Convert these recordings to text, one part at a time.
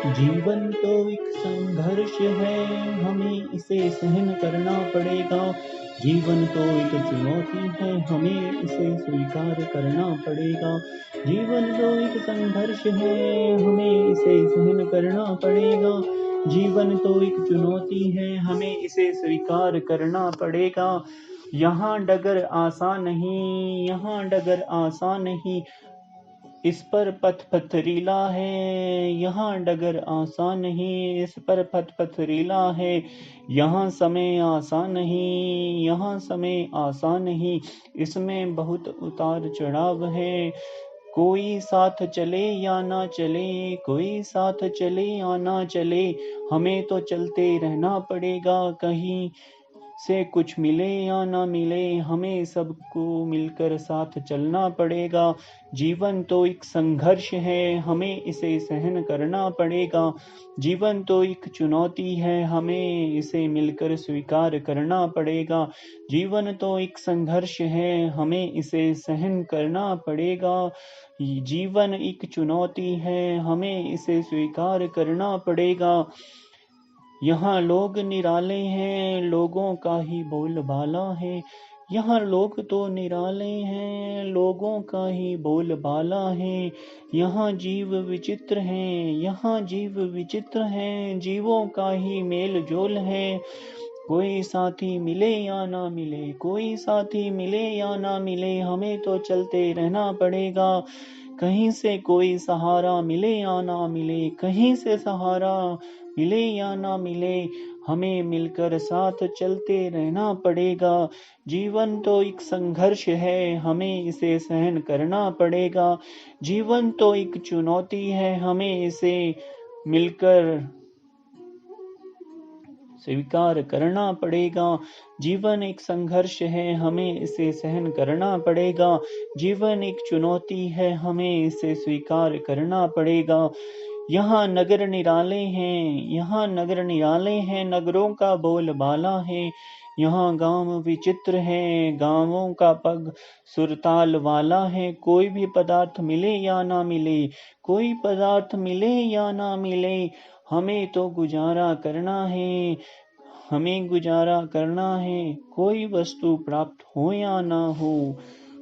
जीवन तो एक संघर्ष है, हमें इसे सहन करना पड़ेगा। जीवन तो एक चुनौती है, हमें इसे स्वीकार करना पड़ेगा। जीवन तो एक संघर्ष है, हमें इसे सहन करना पड़ेगा। जीवन तो एक चुनौती है, हमें इसे स्वीकार करना पड़ेगा। यहाँ डगर आसान नहीं, यहाँ डगर आसान नहीं, इस पर पथ पथरीला है। यहाँ डगर आसान नहीं, इस पर पथ पथरीला है। यहाँ समय आसान नहीं, यहाँ समय आसान नहीं, इसमें बहुत उतार चढ़ाव है। कोई साथ चले या ना चले, कोई साथ चले या ना चले, हमें तो चलते रहना पड़ेगा। कहीं से कुछ मिले या ना मिले, हमें सबको मिलकर साथ चलना पड़ेगा। जीवन तो एक संघर्ष है, हमें इसे सहन करना पड़ेगा। जीवन तो एक चुनौती है, हमें इसे मिलकर स्वीकार करना पड़ेगा। जीवन तो एक संघर्ष है, हमें इसे सहन करना पड़ेगा। जीवन एक चुनौती है, हमें इसे स्वीकार करना पड़ेगा। यहाँ लोग निराले हैं, लोगों का ही बोलबाला है। यहाँ लोग तो निराले हैं, लोगों का ही बोलबाला है। यहाँ जीव विचित्र हैं, यहाँ जीव विचित्र हैं, जीवों का ही मेल जोल है। कोई साथी मिले या ना मिले, कोई साथी मिले या ना मिले, हमें तो चलते रहना पड़ेगा। कहीं से कोई सहारा मिले या ना मिले, कहीं से सहारा मिले या ना मिले, हमें मिलकर साथ चलते रहना पड़ेगा। जीवन तो एक संघर्ष है, हमें इसे सहन करना पड़ेगा। जीवन तो एक चुनौती है, हमें इसे मिलकर स्वीकार करना पड़ेगा। जीवन एक संघर्ष है, हमें इसे सहन करना पड़ेगा। जीवन एक चुनौती है, हमें इसे स्वीकार करना पड़ेगा। यहाँ नगर निराले हैं, यहाँ नगर निराले हैं, नगरों का बोलबाला है। यहाँ गांव विचित्र है, गांवों का पग सुरताल वाला है। कोई भी पदार्थ मिले या ना मिले, कोई पदार्थ मिले या ना मिले, हमें तो गुजारा करना है, हमें गुजारा करना है। कोई वस्तु प्राप्त हो या ना हो,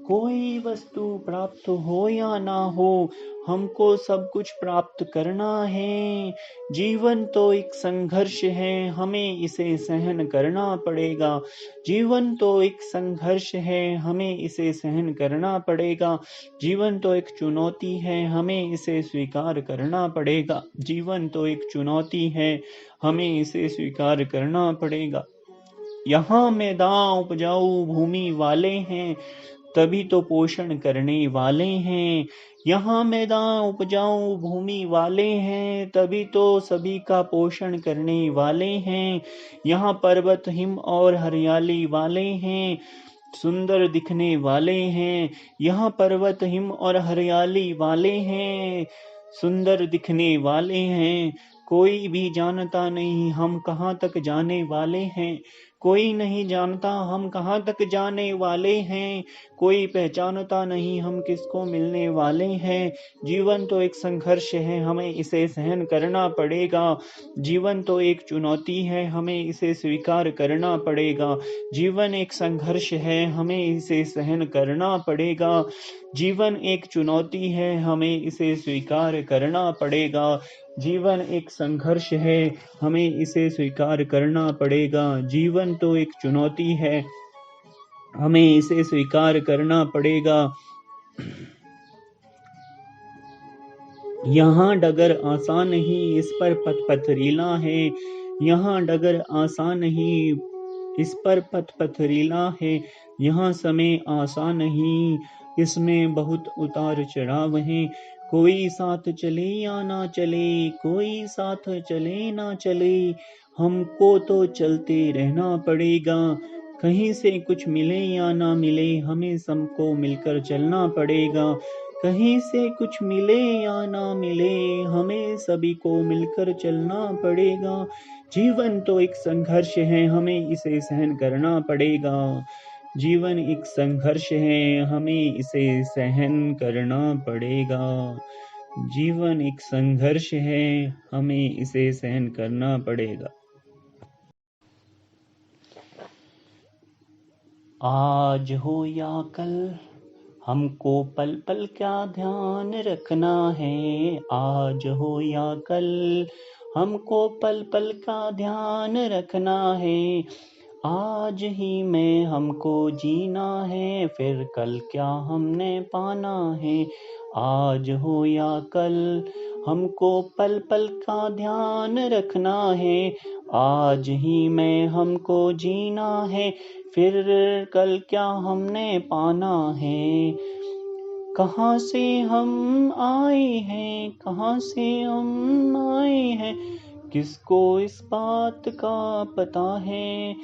कोई वस्तु प्राप्त हो या ना हो, हमको सब कुछ प्राप्त करना है। जीवन तो एक संघर्ष है, हमें इसे सहन करना पड़ेगा। जीवन तो एक संघर्ष है, हमें इसे सहन करना पड़ेगा। जीवन तो एक चुनौती है, हमें इसे स्वीकार करना पड़ेगा। जीवन तो एक चुनौती है, हमें इसे स्वीकार करना पड़ेगा। यहाँ मैदान उपजाऊ भूमि वाले हैं, तभी तो पोषण करने वाले हैं। यहाँ मैदान उपजाऊ भूमि वाले हैं, तभी तो सभी का पोषण करने वाले हैं। यहाँ पर्वत हिम और हरियाली वाले हैं, सुंदर दिखने वाले हैं। यहाँ पर्वत हिम और हरियाली वाले हैं, सुंदर दिखने वाले हैं। कोई भी जानता नहीं हम कहाँ तक जाने वाले हैं, कोई नहीं जानता हम कहाँ तक जाने वाले हैं। कोई पहचानता नहीं हम किसको मिलने वाले हैं। जीवन तो एक संघर्ष है, हमें इसे सहन करना पड़ेगा। जीवन तो एक चुनौती है, हमें इसे स्वीकार करना पड़ेगा। जीवन एक संघर्ष है, हमें इसे सहन करना पड़ेगा। जीवन एक चुनौती है, हमें इसे स्वीकार करना पड़ेगा। जीवन एक संघर्ष है, हमें इसे स्वीकार करना पड़ेगा। जीवन तो एक चुनौती है, हमें इसे स्वीकार करना पड़ेगा। यहाँ डगर आसान नहीं, इस पर पथ पथरीला है। यहाँ डगर आसान नहीं, इस पर पथ पथरीला है। यहाँ समय आसान नहीं, इसमें बहुत उतार चढ़ाव है। कोई साथ चले या ना चले, कोई साथ चले ना चले, हमको तो चलते रहना पड़ेगा। कहीं से कुछ मिले या ना मिले, हमें सबको मिलकर चलना पड़ेगा। कहीं से कुछ मिले या ना मिले, हमें सभी को मिलकर चलना पड़ेगा। जीवन तो एक संघर्ष है, हमें इसे सहन करना पड़ेगा। जीवन एक संघर्ष है, हमें इसे सहन करना पड़ेगा। जीवन एक संघर्ष है, हमें इसे सहन करना पड़ेगा। आज हो या कल हमको पल पल क्या ध्यान रखना है। आज हो या कल हमको पल पल का ध्यान रखना है। आज ही में हमको जीना है, फिर कल क्या हमने पाना है। आज हो या कल हमको पल पल का ध्यान रखना है। आज ही में हमको जीना है, फिर कल क्या हमने पाना है। कहाँ से हम आए हैं, कहाँ से हम आए हैं, किसको इस बात का पता है।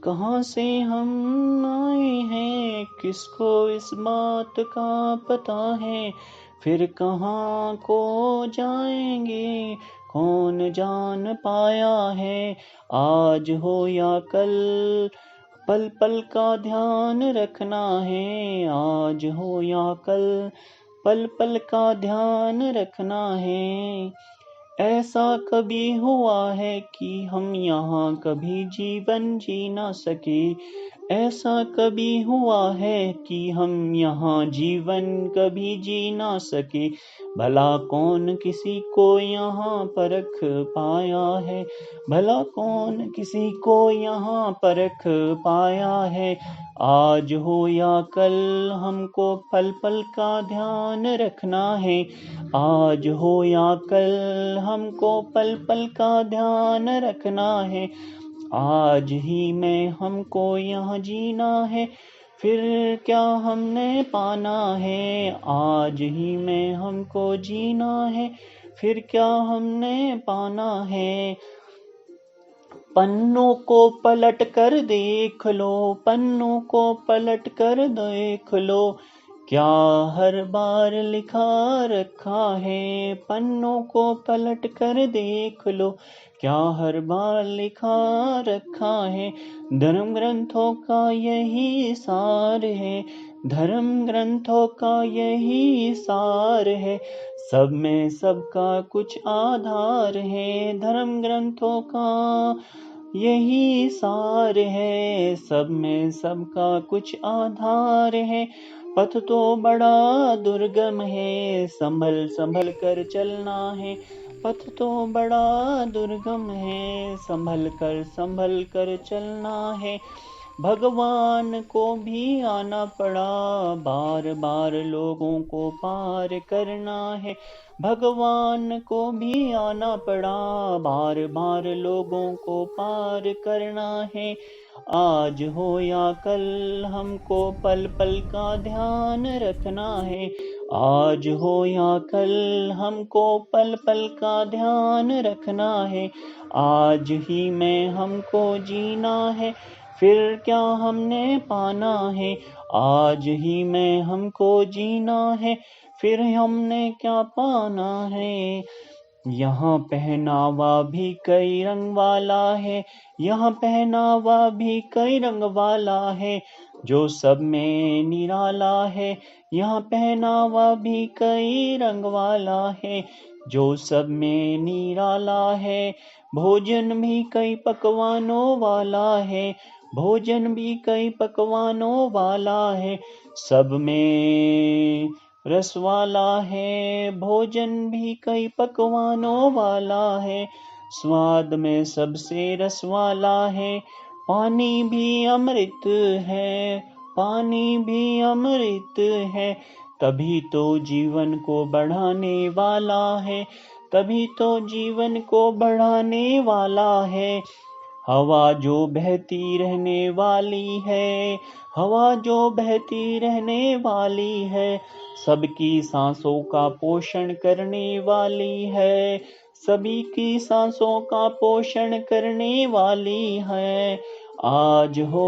कहाँ से हम आए हैं, किसको इस बात का पता है। फिर कहाँ को जाएंगे, कौन जान पाया है। आज हो या कल पल पल का ध्यान रखना है। आज हो या कल पल पल का ध्यान रखना है। ऐसा कभी हुआ है कि हम यहाँ कभी जीवन जी ना सके। ऐसा कभी हुआ है कि हम यहाँ जीवन कभी जी ना सके। भला कौन किसी को यहाँ परख पाया है। भला कौन किसी को यहाँ परख पाया है। आज हो या कल हमको पल पल का ध्यान रखना है। आज हो या कल हमको पल पल का ध्यान रखना है। आज ही में हमको यहाँ जीना है, फिर क्या हमने पाना है। आज ही में हमको जीना है, फिर क्या हमने पाना है। पन्नों को पलट कर देख लो, पन्नों को पलट कर देख लो, क्या हर बार लिखा रखा है। पन्नों को पलट कर देख लो, क्या हर बार लिखा रखा है। धर्म ग्रंथों का यही सार है, धर्म ग्रंथों का यही सार है। सब में सबका कुछ आधार है, धर्म ग्रंथों का यही सार है। सब में सबका कुछ आधार है। पथ तो बड़ा दुर्गम है, संभल संभल कर चलना है। पथ तो बड़ा दुर्गम है, संभल कर चलना है। भगवान को भी आना पड़ा, बार बार लोगों को पार करना है। भगवान को भी आना पड़ा, बार बार लोगों को पार करना है। आज हो या कल हमको पल पल का ध्यान रखना है। आज हो या कल हमको पल पल का ध्यान रखना है। आज ही में हमको जीना है, फिर क्या हमने पाना है। आज ही में हमको जीना है, फिर हमने क्या पाना है। यहाँ पहनावा भी कई रंग वाला है, यहाँ पहनावा भी कई रंग वाला है, जो सब में निराला है। यहाँ पहनावा भी कई रंग वाला है, जो सब में निराला है। भोजन भी कई पकवानों वाला है, भोजन भी कई पकवानों वाला है, सब में रस वाला है। भोजन भी कई पकवानों वाला है, स्वाद में सबसे रस वाला है। पानी भी अमृत है, पानी भी अमृत है, तभी तो जीवन को बढ़ाने वाला है, तभी तो जीवन को बढ़ाने वाला है। हवा जो बहती रहने वाली है, हवा जो बहती रहने वाली है, सबकी सांसों का पोषण करने वाली है, सभी की सांसों का पोषण करने वाली है। आज हो